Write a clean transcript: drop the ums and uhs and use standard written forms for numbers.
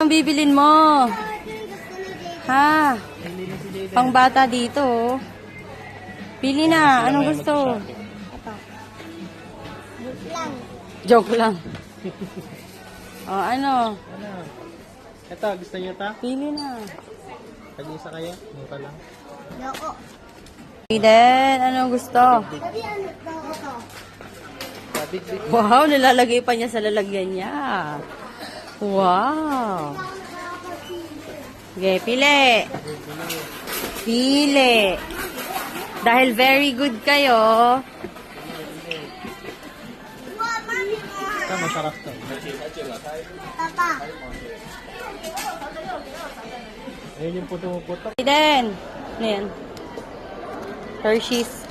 Ang bibilin mo? Ha? Pang bata dito. Oh. Pili na. Anong gusto? Joke lang. O, ano? Ito, gusto niyo ta? Pili na. Tag-isa kayo? Mura lang. Aiden, anong gusto? Wow, nilalagay pa niya sa lalagyan niya. Wow. Okay, pili. Pili. Dahil very good kayo. Ito, masarap to. Ayun yung puto-puto. Aiden. Ano yan? Hershey's.